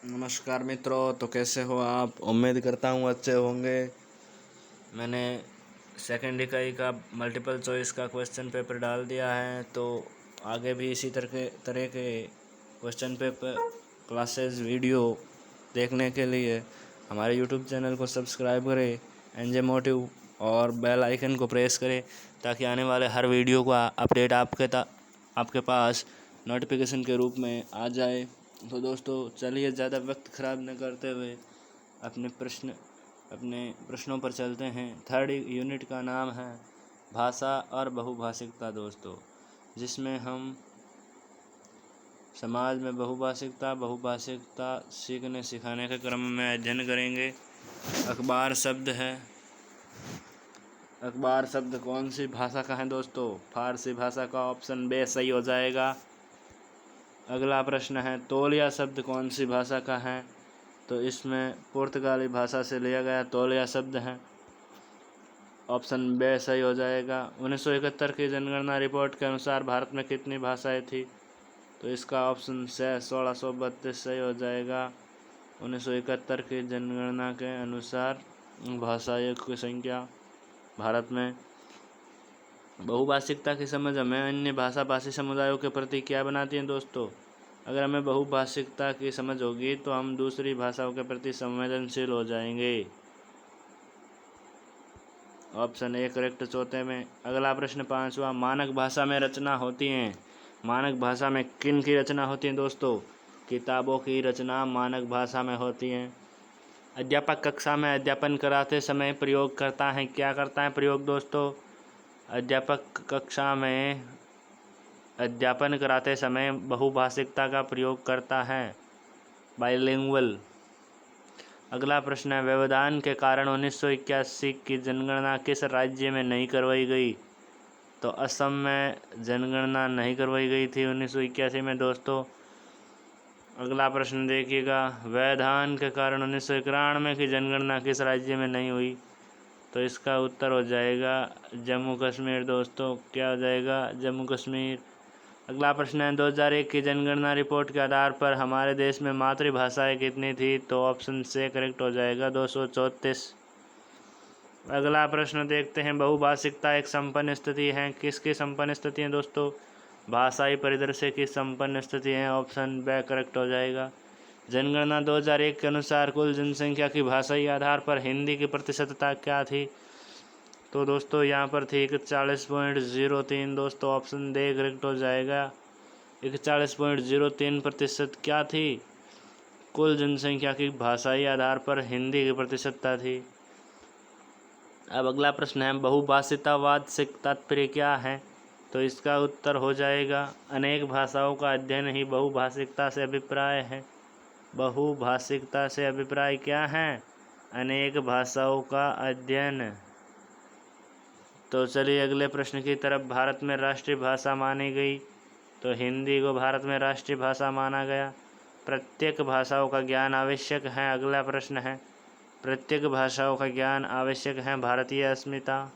नमस्कार मित्रों, तो कैसे हो आप। उम्मीद करता हूँ अच्छे होंगे। मैंने सेकंड इकाई का मल्टीपल चॉइस का क्वेश्चन पेपर डाल दिया है, तो आगे भी इसी तरह के क्वेश्चन पेपर क्लासेस वीडियो देखने के लिए हमारे यूट्यूब चैनल को सब्सक्राइब करें एनजे मोटिव और बेल आइकन को प्रेस करें, ताकि आने वाले हर वीडियो का अपडेट आपके पास नोटिफिकेशन के रूप में आ जाए। तो दोस्तों चलिए, ज़्यादा वक्त ख़राब न करते हुए अपने प्रश्नों पर चलते हैं। थर्ड यूनिट का नाम है भाषा और बहुभाषिकता दोस्तों, जिसमें हम समाज में बहुभाषिकता सीखने सिखाने के क्रम में अध्ययन करेंगे। अखबार शब्द कौन सी भाषा का है दोस्तों? फारसी भाषा का। ऑप्शन बी सही हो जाएगा। अगला प्रश्न है तौलिया शब्द कौन सी भाषा का है? तो इसमें पुर्तगाली भाषा से लिया गया तौलिया शब्द है। ऑप्शन बी सही हो जाएगा। 1971 की जनगणना रिपोर्ट के अनुसार भारत में कितनी भाषाएं थी? तो इसका ऑप्शन से 1632 सही हो जाएगा। 1971 की जनगणना के अनुसार भाषाओं की संख्या भारत में। बहुभाषिकता की समझ हमें अन्य भाषी समुदायों के प्रति क्या बनाती है दोस्तों? अगर हमें बहुभाषिकता की समझ होगी तो हम दूसरी भाषाओं के प्रति संवेदनशील हो जाएंगे। ऑप्शन ए करेक्ट चौथे में। अगला प्रश्न पांचवा, मानक भाषा में रचना होती हैं। मानक भाषा में किन की रचना होती है दोस्तों? किताबों की रचना मानक भाषा में होती हैं। अध्यापक कक्षा में अध्यापन कराते समय प्रयोग करता है। क्या करता है प्रयोग दोस्तों? अध्यापक कक्षा में अध्यापन कराते समय बहुभाषिकता का प्रयोग करता है, बाइलिंगुअल। अगला प्रश्न है व्यवधान के कारण 1981 की जनगणना किस राज्य में नहीं करवाई गई? तो असम में जनगणना नहीं करवाई गई थी 1981 में दोस्तों। अगला प्रश्न देखिएगा, व्यवधान के कारण 1991 की जनगणना किस राज्य में नहीं हुई? तो इसका उत्तर हो जाएगा जम्मू कश्मीर दोस्तों। क्या हो जाएगा? जम्मू कश्मीर। अगला प्रश्न है 2001 की जनगणना रिपोर्ट के आधार पर हमारे देश में मातृभाषाएं कितनी थी? तो ऑप्शन से करेक्ट हो जाएगा 234। अगला प्रश्न देखते हैं, बहुभाषिकता एक संपन्न स्थिति है। किसकी संपन्न स्थिति है दोस्तों? भाषाई परिदृश्य की संपन्न स्थिति है। ऑप्शन बी करेक्ट हो जाएगा। जनगणना 2001 के अनुसार कुल जनसंख्या की भाषाई आधार पर हिंदी की प्रतिशतता क्या थी? तो दोस्तों यहाँ पर थी 41.03 दोस्तों। ऑप्शन डी करेक्ट हो जाएगा। 41.03% क्या थी? कुल जनसंख्या की भाषाई आधार पर हिंदी की प्रतिशतता थी। अब अगला प्रश्न है बहुभाषितावाद से तात्पर्य क्या है? तो इसका उत्तर हो जाएगा अनेक भाषाओं का अध्ययन ही बहुभाषिकता से अभिप्राय है। बहुभाषिकता से अभिप्राय क्या है? अनेक भाषाओं का अध्ययन। तो चलिए अगले प्रश्न की तरफ। भारत में राष्ट्रीय भाषा मानी गई, तो हिंदी को भारत में राष्ट्रीय भाषा माना गया। प्रत्येक भाषाओं का ज्ञान आवश्यक है। अगला प्रश्न है प्रत्येक भाषाओं का ज्ञान आवश्यक है भारतीय अस्मिता।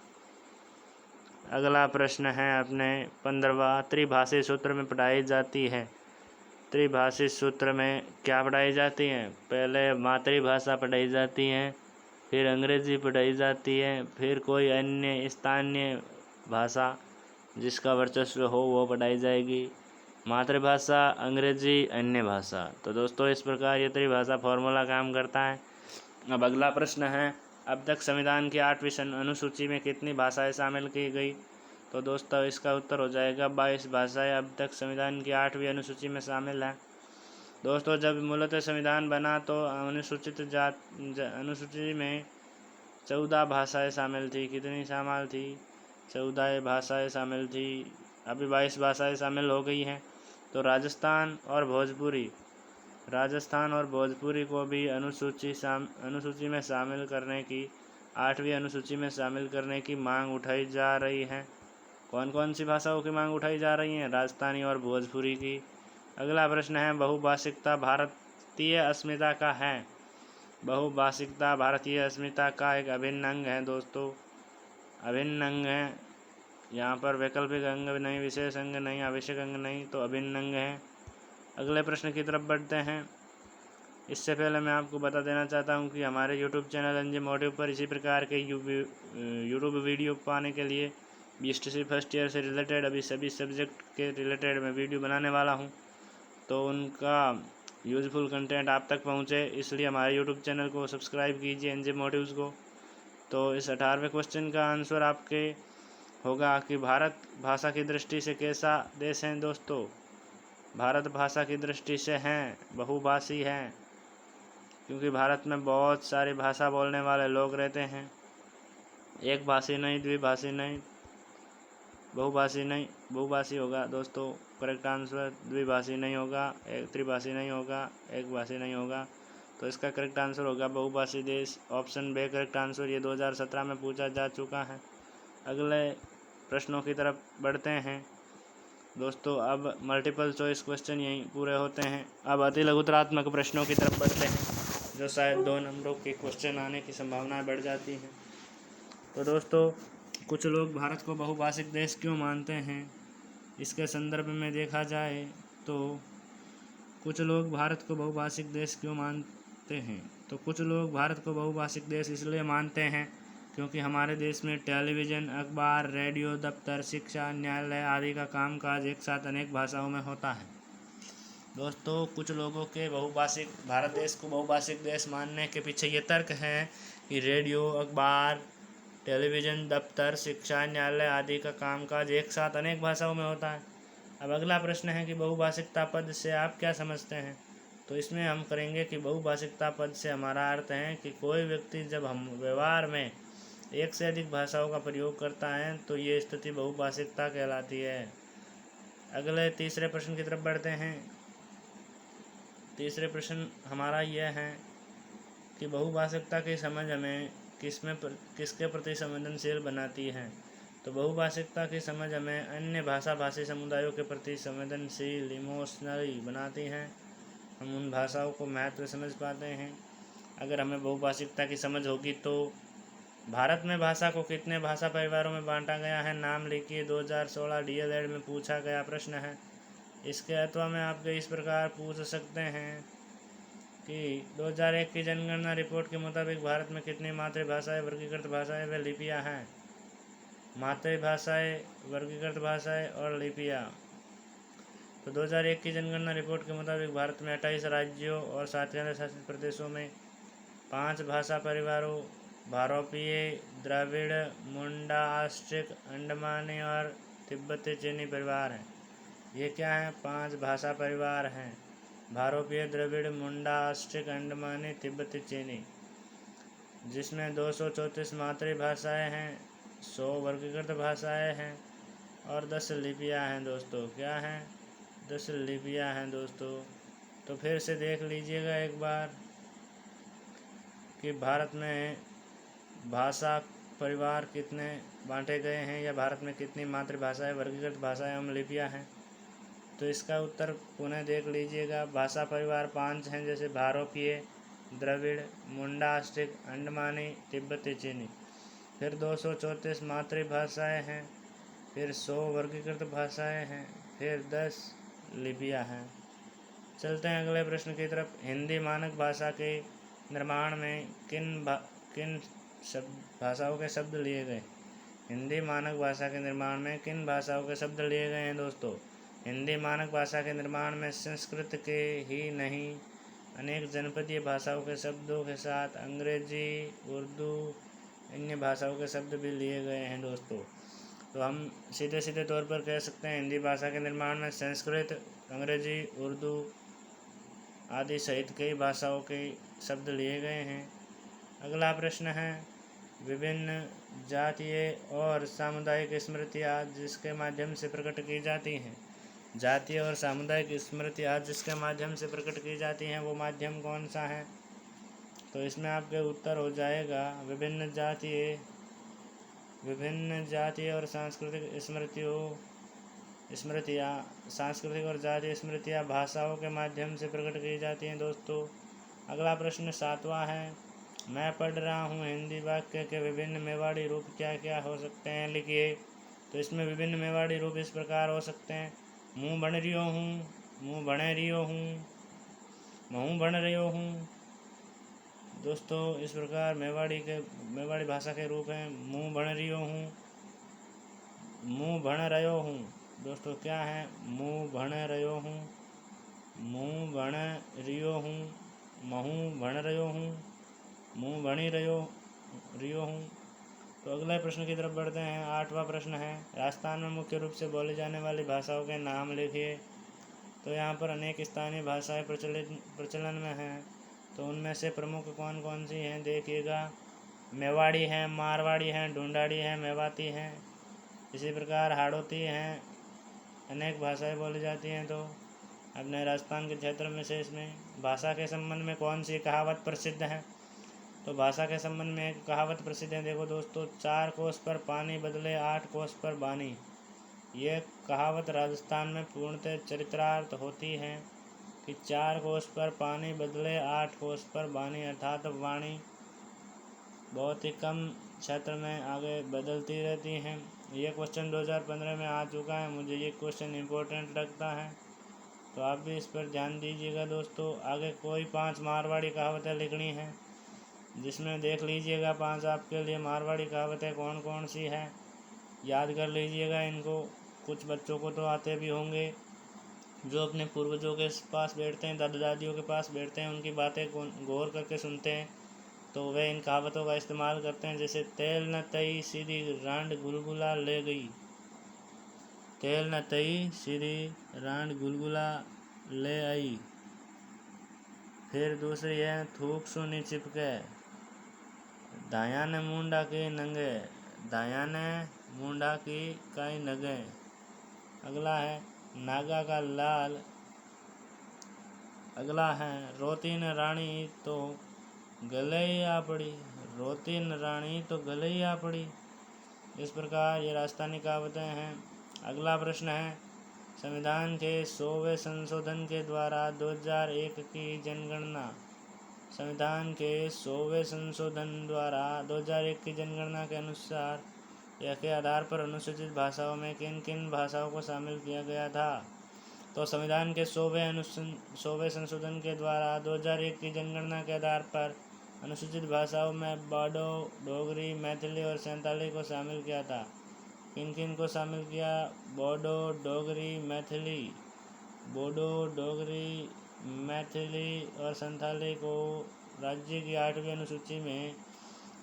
अगला प्रश्न है अपने 15वां, त्रिभाषी सूत्र में पढ़ाई जाती है। त्रिभाषी सूत्र में क्या पढ़ाई जाती है? पहले मातृभाषा पढ़ाई जाती है, फिर अंग्रेजी पढ़ाई जाती है, फिर कोई अन्य स्थानीय भाषा जिसका वर्चस्व हो वो पढ़ाई जाएगी। मातृभाषा, अंग्रेजी, अन्य भाषा। तो दोस्तों इस प्रकार ये त्रिभाषा फॉर्मूला काम करता है। अब अगला प्रश्न है, अब तक संविधान की 8वीं अनुसूची में कितनी भाषाएं शामिल की गई? तो दोस्तों इसका उत्तर हो जाएगा 22 भाषाएं अब तक संविधान की 8वीं अनुसूची में शामिल हैं। दोस्तों जब मूलतः संविधान बना तो अनुसूची में 14 भाषाएं शामिल थी। कितनी शामिल थी? 14 भाषाएं शामिल थी। अभी 22 भाषाएं शामिल हो गई हैं। तो राजस्थान और भोजपुरी को भी अनुसूची में शामिल करने की 8वीं अनुसूची में शामिल करने की मांग उठाई जा रही है। कौन कौन सी भाषाओं की मांग उठाई जा रही है? राजस्थानी और भोजपुरी की। अगला प्रश्न है बहुभाषिकता भारतीय अस्मिता का है। बहुभाषिकता भारतीय अस्मिता का एक अभिन्न अंग है दोस्तों। अभिन्न अंग है। यहाँ पर वैकल्पिक अंग नहीं, विशेष अंग नहीं, आवश्यक अंग नहीं, तो अभिन्न अंग है। अगले प्रश्न की तरफ बढ़ते हैं। इससे पहले मैं आपको बता देना चाहता हूं कि हमारे यूट्यूब चैनल एनजे मोटिव पर इसी प्रकार के यूट्यूब वीडियो पाने के लिए BSTC फर्स्ट ईयर से रिलेटेड अभी सभी सब्जेक्ट के रिलेटेड मैं वीडियो बनाने वाला हूं, तो उनका यूज़फुल कंटेंट आप तक पहुंचे इसलिए हमारे यूट्यूब चैनल को सब्सक्राइब कीजिए एनजे मोटिव्स को। तो इस 18वें क्वेश्चन का आंसर आपके होगा कि भारत भाषा की दृष्टि से कैसा देश है दोस्तों। भारत भाषा की दृष्टि से हैं बहुभाषी हैं, क्योंकि भारत में बहुत सारी भाषा बोलने वाले लोग रहते हैं। एक भाषी नहीं, द्विभाषी नहीं, बहुभाषी नहीं, बहुभाषी होगा दोस्तों करेक्ट आंसर। द्विभाषी नहीं होगा, एक त्रिभाषी नहीं होगा, एक भाषी नहीं होगा, तो इसका करेक्ट आंसर होगा बहुभाषी देश। Option B correct answer. ये 2017 में पूछा जा चुका है। अगले प्रश्नों की तरफ बढ़ते हैं दोस्तों। अब मल्टीपल चॉइस क्वेश्चन यहीं पूरे होते हैं। अब अति लघुतरात्मक प्रश्नों की तरफ बढ़ते हैं, जो शायद 2 नंबरों के क्वेश्चन आने की संभावनाएं बढ़ जाती हैं। तो दोस्तों, कुछ लोग भारत को बहुभाषिक देश क्यों मानते हैं, इसके संदर्भ में देखा जाए तो कुछ लोग भारत को बहुभाषिक देश क्यों मानते हैं, तो कुछ लोग भारत को बहुभाषिक देश इसलिए मानते हैं क्योंकि हमारे देश में टेलीविज़न, अखबार, रेडियो, दफ्तर, शिक्षा, न्यायालय आदि का कामकाज एक साथ अनेक भाषाओं में होता है। दोस्तों, कुछ लोगों के भारत देश को बहुभाषिक देश मानने के पीछे ये तर्क है कि रेडियो, अखबार, टेलीविज़न, दफ्तर, शिक्षा, न्यायालय आदि का कामकाज एक साथ अनेक भाषाओं में होता है। अब अगला प्रश्न है कि बहुभाषिकता पद से आप क्या समझते हैं। तो इसमें हम करेंगे कि बहुभाषिकता पद से हमारा अर्थ है कि कोई व्यक्ति जब हम व्यवहार में एक से अधिक भाषाओं का प्रयोग करता है तो ये स्थिति बहुभाषिकता कहलाती है। अगले तीसरे प्रश्न की तरफ बढ़ते हैं। तीसरे प्रश्न हमारा यह है कि बहुभाषिकता की समझ हमें किसके प्रति संवेदनशील बनाती है। तो बहुभाषिकता की समझ हमें अन्य भाषी समुदायों के प्रति संवेदनशील, इमोशनली बनाती हैं। हम उन भाषाओं को महत्व समझ पाते हैं। अगर हमें बहुभाषिकता की समझ होगी तो भारत में भाषा को कितने भाषा परिवारों में बांटा गया है, नाम लिखिए। 2016 DLED में पूछा गया प्रश्न है। इसके अथवा में आपके इस प्रकार पूछ सकते हैं कि 2001 की जनगणना रिपोर्ट के मुताबिक भारत में कितनी मातृभाषाएं, वर्गीकृत भाषाएं व लिपियां हैं। मातृभाषाएं, वर्गीकृत भाषाएं और लिपियां। तो 2001 की जनगणना रिपोर्ट के मुताबिक भारत में 28 राज्यों और 7 केंद्र शासित प्रदेशों में 5 भाषा परिवारों भारोपीय, द्रविड़, मुंडा, ऑस्ट्रिक, अंडमानी और तिब्बती चीनी परिवार हैं। ये क्या है? 5 भाषा परिवार हैं। भारोपीय, द्रविड़, मुंडा, ऑस्ट्रिक, अंडमानी, तिब्बती चीनी, जिसमें 234 मातृभाषाएं हैं, 100 वर्गीकृत भाषाएं हैं और 10 लिपियां हैं दोस्तों। क्या हैं? 10 लिपियां हैं दोस्तों। तो फिर से देख लीजिएगा एक बार कि भारत में भाषा परिवार कितने बांटे गए हैं या भारत में कितनी मातृभाषाएं, वर्गीकृत भाषाएं एवं लिपियां हैं। तो इसका उत्तर पुनः देख लीजिएगा। भाषा परिवार 5 हैं, जैसे भारोपीय, द्रविड़, मुंडा, ऑस्ट्रिक, अंडमानी, तिब्बती चीनी। फिर 234 मातृभाषाएं हैं, फिर 100 वर्गीकृत भाषाएं हैं, फिर 10 लिपियां हैं। चलते हैं अगले प्रश्न की तरफ। हिंदी मानक भाषा के निर्माण में किन भाषाओं के शब्द लिए गए। हिंदी मानक भाषा के निर्माण में किन भाषाओं के शब्द लिए गए हैं दोस्तों। हिंदी मानक भाषा के निर्माण में संस्कृत के ही नहीं, अनेक जनपदीय भाषाओं के शब्दों के साथ अंग्रेजी, उर्दू, अन्य भाषाओं के शब्द भी लिए गए हैं दोस्तों। तो हम सीधे तौर पर कह सकते हैं हिंदी भाषा के निर्माण में संस्कृत, अंग्रेजी, उर्दू आदि सहित कई भाषाओं के शब्द लिए गए हैं। अगला प्रश्न है, विभिन्न जातीय और सामुदायिक स्मृतियाँ जिसके माध्यम से प्रकट की जाती हैं। जातीय और सामुदायिक स्मृतियाँ जिसके माध्यम से प्रकट की जाती हैं, वो माध्यम कौन सा है। तो इसमें आपके उत्तर हो जाएगा विभिन्न जातीय और सांस्कृतिक स्मृतियाँ सांस्कृतिक और जातीय स्मृतियाँ भाषाओं के माध्यम से प्रकट की जाती हैं दोस्तों। अगला प्रश्न 7वां है, मैं पढ़ रहा हूँ हिंदी वाक्य के विभिन्न मेवाड़ी रूप क्या क्या हो सकते हैं, लिखिए। तो इसमें विभिन्न मेवाड़ी रूप इस प्रकार हो सकते हैं, मुँह बन रियो हूँ, मुँह बने रियो हूँ, महूँ भण रह्यो हूँ। दोस्तों इस प्रकार मेवाड़ी भाषा के रूप हैं मुँह भण रह्यो हूँ, मुँह भण रह्यो हूँ। दोस्तों क्या है? मुँह भण रह्यो हूँ, मुँह भण रह्यो हूँ, महूँ भण रह्यो हूँ, मुँह भणी रह्यो हूँ। तो अगले प्रश्न की तरफ बढ़ते हैं। 8वां प्रश्न है, राजस्थान में मुख्य रूप से बोली जाने वाली भाषाओं के नाम लिखिए। तो यहाँ पर अनेक स्थानीय भाषाएं प्रचलन में हैं, तो उनमें से प्रमुख कौन कौन सी हैं देखिएगा। मेवाड़ी हैं, मारवाड़ी हैं, ढूंढाड़ी हैं, मेवाती हैं, इसी प्रकार हाड़ौती हैं। अनेक भाषाएं बोली जाती हैं। तो अपने राजस्थान के क्षेत्र में से इसमें भाषा के संबंध में कौन सी कहावत प्रसिद्ध है? तो भाषा के संबंध में एक कहावत प्रसिद्ध है। देखो दोस्तों, 4 कोस पर पानी बदले 8 कोस पर वाणी। ये कहावत राजस्थान में पूर्णतः चरितार्थ होती है कि 4 कोस पर पानी बदले 8 कोस पर वाणी, अर्थात वाणी बहुत ही कम क्षेत्र में आगे बदलती रहती हैं। ये क्वेश्चन 2015 में आ चुका है, मुझे ये क्वेश्चन इम्पोर्टेंट लगता है, तो आप भी इस पर ध्यान दीजिएगा। दोस्तों आगे कोई 5 मारवाड़ी कहावतें लिखनी हैं, जिसमें देख लीजिएगा 5 आपके लिए मारवाड़ी कहावतें कौन कौन सी है, याद कर लीजिएगा इनको। कुछ बच्चों को तो आते भी होंगे, जो अपने पूर्वजों के पास बैठते हैं, दादा दादियों के पास बैठते हैं, उनकी बातें गौर करके सुनते हैं, तो वे इन कहावतों का इस्तेमाल करते हैं। जैसे तेल न तई सीधी रांड गुलगुला ले गई, तेल न तई सीधी रांड गुलगुला ले आई। फिर दूसरी है थूक सुनी चिपके, दाया ने मुंडा की नंगे, दाया ने मुंडा की कई नगे। अगला है नागा का लाल। अगला है रोती न रानी तो गले ही आ पड़ी, रोती न रानी तो गले ही आ पड़ी। इस प्रकार ये राजस्थानी कहावतें हैं। अगला प्रश्न है, संविधान के 100वें संशोधन के द्वारा 2001 की जनगणना, संविधान के 100वें संशोधन द्वारा 2001 की जनगणना के अनुसार या के आधार पर अनुसूचित भाषाओं में किन किन भाषाओं को शामिल किया गया था? तो संविधान के 100वें संशोधन के द्वारा 2001 की जनगणना के आधार पर अनुसूचित भाषाओं में बोडो, डोगरी, मैथिली और संथाली को शामिल किया था। किन किन को शामिल किया? बोडो, डोगरी, मैथिली, बोडो, डोगरी, मैथिली और संथाली को राज्य की 8वीं अनुसूची में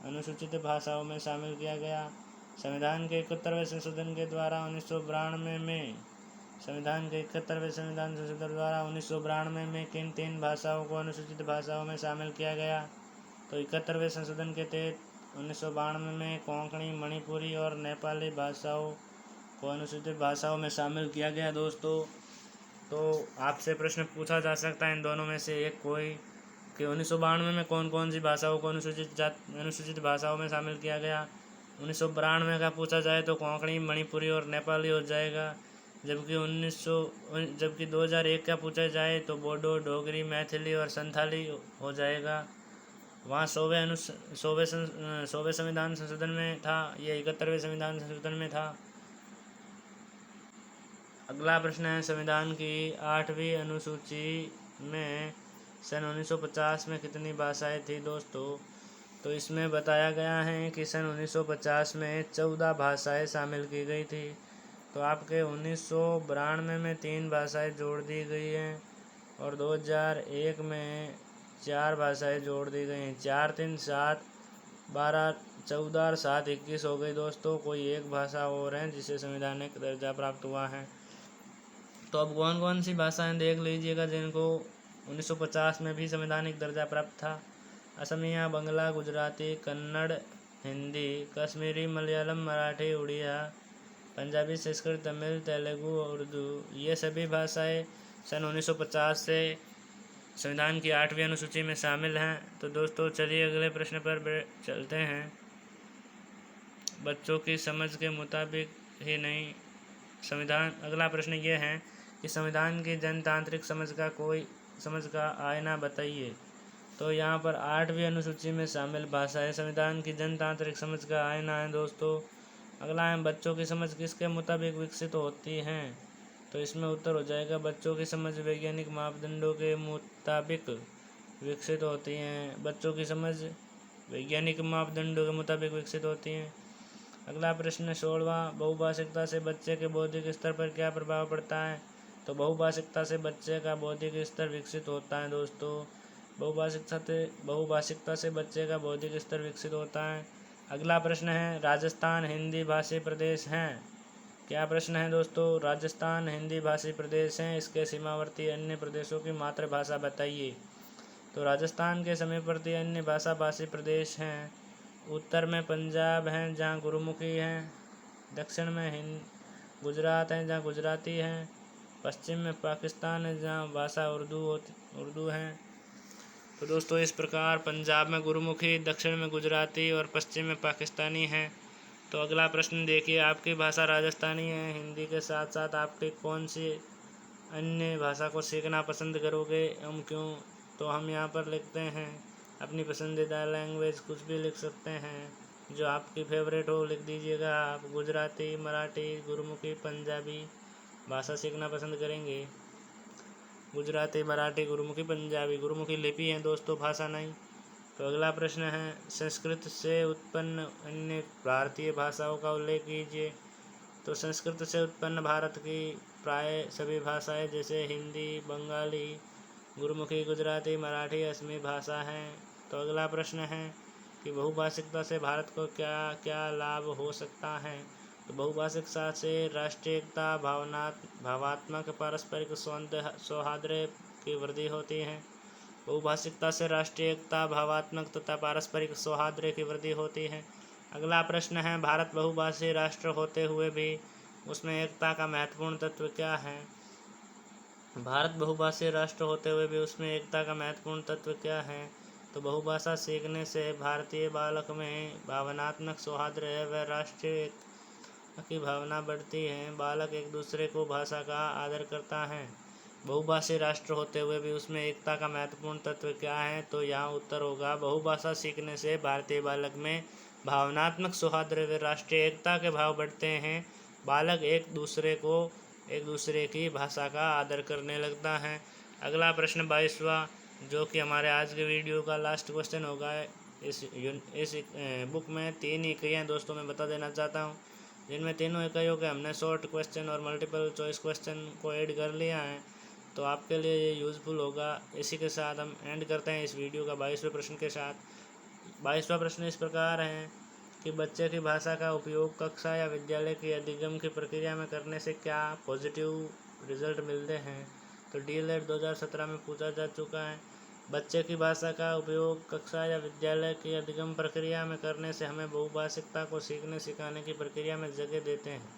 अनुसूचित भाषाओं में शामिल किया गया। संविधान के 71वें संशोधन के द्वारा 1992 में संविधान के 71वें संविधान संशोधन द्वारा 1992 में किन 3 भाषाओं को अनुसूचित भाषाओं में शामिल किया गया? तो 71वें संशोधन के तहत 1992 में कोंकणी, मणिपुरी और नेपाली भाषाओं को अनुसूचित भाषाओं में शामिल किया गया। दोस्तों तो आपसे प्रश्न पूछा जा सकता है इन दोनों में से एक कोई कि 1992 में कौन कौन सी भाषाओं को अनुसूचित भाषाओं में शामिल किया गया। 1992 का पूछा जाए तो कोंकणी, मणिपुरी और नेपाली हो जाएगा। जबकि 2001 का पूछा जाए तो बोडो, डोगरी, मैथिली और संथाली हो जाएगा। वहाँ 100वें संविधान संशोधन में था, ये 71वें संविधान संशोधन में था। अगला प्रश्न है, संविधान की 8वीं अनुसूची में सन 1950 में कितनी भाषाएं थी? दोस्तों तो इसमें बताया गया है कि सन 1950 में 14 भाषाएं शामिल की गई थी। तो आपके 1992 में 3 भाषाएं जोड़ दी गई हैं और 2001 में 4 भाषाएं जोड़ दी गई हैं। 4 3 7 12 14 और 7 21 हो गई। दोस्तों कोई एक भाषा और है जिसे संवैधानिक दर्जा प्राप्त हुआ है। तो अब कौन कौन सी भाषाएं देख लीजिएगा जिनको 1950 में भी संवैधानिक दर्जा प्राप्त था। असमिया, बंगला, गुजराती, कन्नड़, हिंदी, कश्मीरी, मलयालम, मराठी, उड़िया, पंजाबी, संस्कृत, तमिल, तेलुगु, उर्दू, ये सभी भाषाएं सन 1950 से संविधान की 8वीं अनुसूची में शामिल हैं। तो दोस्तों चलिए अगले प्रश्न पर चलते हैं। बच्चों की समझ के मुताबिक ही नहीं अगला प्रश्न ये है कि संविधान की जनतांत्रिक समझ का आईना बताइए। तो यहाँ पर 8वीं अनुसूची में शामिल भाषाएं संविधान की जनतांत्रिक समझ का आईना है। दोस्तों अगला है, बच्चों की समझ किसके मुताबिक विकसित होती हैं? तो इसमें उत्तर हो जाएगा बच्चों की समझ वैज्ञानिक मापदंडों के मुताबिक विकसित होती हैं। बच्चों की समझ वैज्ञानिक मापदंडों के मुताबिक विकसित होती हैं। अगला प्रश्न 16वां, बहुभाषिकता से बच्चे के बौद्धिक स्तर पर क्या प्रभाव पड़ता है। तो बहुभाषिकता से बच्चे का बौद्धिक स्तर विकसित होता है दोस्तों। बहुभाषिकता से बच्चे का बौद्धिक स्तर विकसित होता है। अगला प्रश्न है, राजस्थान हिंदी भाषी प्रदेश हैं। क्या प्रश्न है दोस्तों, राजस्थान हिंदी भाषी प्रदेश हैं, इसके सीमावर्ती अन्य प्रदेशों की मातृभाषा बताइए। तो राजस्थान के समीपवर्ती अन्य भाषा भाषी प्रदेश हैं, उत्तर में पंजाब हैं जहाँ गुरुमुखी हैं, दक्षिण में गुजरात हैं जहाँ गुजराती हैं, पश्चिम में पाकिस्तान है जहाँ भाषा उर्दू हैं। तो दोस्तों इस प्रकार पंजाब में गुरुमुखी, दक्षिण में गुजराती और पश्चिम में पाकिस्तानी हैं। तो अगला प्रश्न देखिए, आपकी भाषा राजस्थानी है, हिंदी के साथ साथ आपके कौन सी अन्य भाषा को सीखना पसंद करोगे एवं क्यों। तो हम यहाँ पर लिखते हैं अपनी पसंदीदा लैंग्वेज, कुछ भी लिख सकते हैं जो आपकी फेवरेट हो लिख दीजिएगा। आप गुजराती, मराठी, गुरुमुखी, पंजाबी भाषा सीखना पसंद करेंगे। गुजराती, मराठी, गुरुमुखी, पंजाबी, गुरुमुखी लिपि है दोस्तों, भाषा नहीं। तो अगला प्रश्न है, संस्कृत से उत्पन्न अन्य भारतीय भाषाओं का उल्लेख कीजिए। तो संस्कृत से उत्पन्न भारत की प्राय सभी भाषाएं जैसे हिंदी, बंगाली, गुरुमुखी, गुजराती, मराठी, असमी भाषा हैं। तो अगला प्रश्न है कि बहुभाषिकता से भारत को क्या क्या लाभ हो सकता है। तो बहुभाषिकता से राष्ट्रीय एकता, भावात्मक पारस्परिक सौहार्द की वृद्धि होती है। बहुभाषिकता से राष्ट्रीय एकता, भावात्मक तथा पारस्परिक सौहार्द की वृद्धि होती है। अगला प्रश्न है, भारत बहुभाषी राष्ट्र होते हुए भी उसमें एकता का महत्वपूर्ण तत्व क्या है। भारत बहुभाषी राष्ट्र होते हुए भी उसमें एकता का महत्वपूर्ण तत्व क्या है। तो बहुभाषा सीखने से भारतीय बालक में भावनात्मक सौहार्द व राष्ट्रीय की भावना बढ़ती है। बालक एक दूसरे को भाषा का आदर करता है। बहुभाषी राष्ट्र होते हुए भी उसमें एकता का महत्वपूर्ण तत्व क्या है। तो यहाँ उत्तर होगा, बहुभाषा सीखने से भारतीय बालक में भावनात्मक सौहार्द व राष्ट्रीय एकता के भाव बढ़ते हैं। बालक एक दूसरे की भाषा का आदर करने लगता है। अगला प्रश्न 22वां, जो कि हमारे आज के वीडियो का लास्ट क्वेश्चन होगा। इस बुक में 3 इकाइयाँ दोस्तों मैं बता देना चाहता हूँ, जिनमें तीनों इकाइयों के हमने शॉर्ट क्वेश्चन और मल्टीपल चॉइस क्वेश्चन को ऐड कर लिया है, तो आपके लिए ये यूज़फुल होगा। इसी के साथ हम एंड करते हैं इस वीडियो का 22वें प्रश्न के साथ। 22वां प्रश्न इस प्रकार है कि बच्चे की भाषा का उपयोग कक्षा या विद्यालय की अधिगम की प्रक्रिया में करने से क्या पॉजिटिव रिजल्ट मिलते हैं। तो DELED 2017 में पूछा जा चुका है। बच्चे की भाषा का उपयोग कक्षा या विद्यालय की अधिगम प्रक्रिया में करने से हमें बहुभाषिकता को सीखने सिखाने की प्रक्रिया में जगह देते हैं।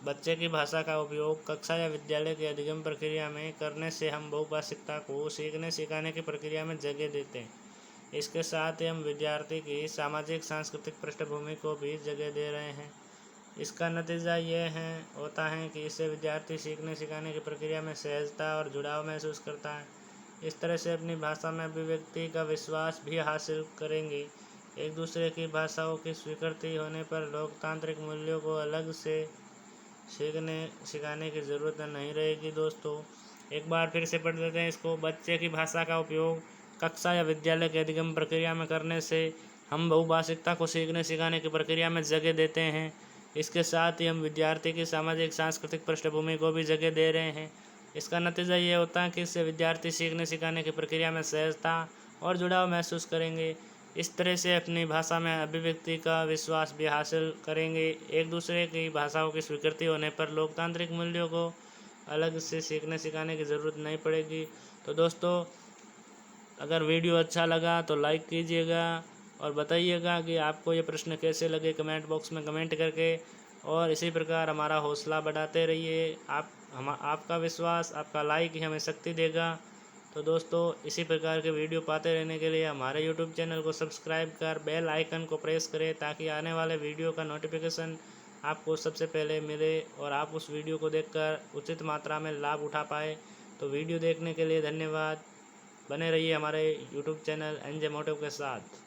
बच्चे की भाषा का उपयोग कक्षा या विद्यालय की अधिगम प्रक्रिया में करने से हम बहुभाषिकता को सीखने सिखाने की प्रक्रिया में जगह देते हैं। इसके साथ ही हम विद्यार्थी की सामाजिक सांस्कृतिक पृष्ठभूमि को भी जगह दे रहे हैं। इसका नतीजा यह होता है कि इससे विद्यार्थी सीखने सिखाने की प्रक्रिया में सहजता और जुड़ाव महसूस करता है। इस तरह से अपनी भाषा में अभिव्यक्ति का विश्वास भी हासिल करेंगे। एक दूसरे की भाषाओं की स्वीकृति होने पर लोकतांत्रिक मूल्यों को अलग से सीखने सिखाने की ज़रूरत नहीं रहेगी। दोस्तों एक बार फिर से पढ़ लेते हैं इसको। बच्चे की भाषा का उपयोग कक्षा या विद्यालय के अधिगम प्रक्रिया में करने से हम बहुभाषिकता को सीखने सिखाने की प्रक्रिया में जगह देते हैं। इसके साथ ही हम विद्यार्थी की सामाजिक सांस्कृतिक पृष्ठभूमि को भी जगह दे रहे हैं। इसका नतीजा ये होता है कि इससे विद्यार्थी सीखने सिखाने की प्रक्रिया में सहजता और जुड़ाव महसूस करेंगे। इस तरह से अपनी भाषा में अभिव्यक्ति का विश्वास भी हासिल करेंगे। एक दूसरे की भाषाओं की स्वीकृति होने पर लोकतांत्रिक मूल्यों को अलग से सीखने सिखाने की ज़रूरत नहीं पड़ेगी। तो दोस्तों अगर वीडियो अच्छा लगा तो लाइक कीजिएगा और बताइएगा कि आपको ये प्रश्न कैसे लगे कमेंट बॉक्स में कमेंट करके, और इसी प्रकार हमारा हौसला बढ़ाते रहिए। आपका विश्वास, आपका लाइक ही हमें शक्ति देगा। तो दोस्तों इसी प्रकार के वीडियो पाते रहने के लिए हमारे यूट्यूब चैनल को सब्सक्राइब कर बेल आइकन को प्रेस करें, ताकि आने वाले वीडियो का नोटिफिकेशन आपको सबसे पहले मिले और आप उस वीडियो को देखकर उचित मात्रा में लाभ उठा पाए। तो वीडियो देखने के लिए धन्यवाद। बने रहिए हमारे यूट्यूब चैनल NJ मोटिव के साथ।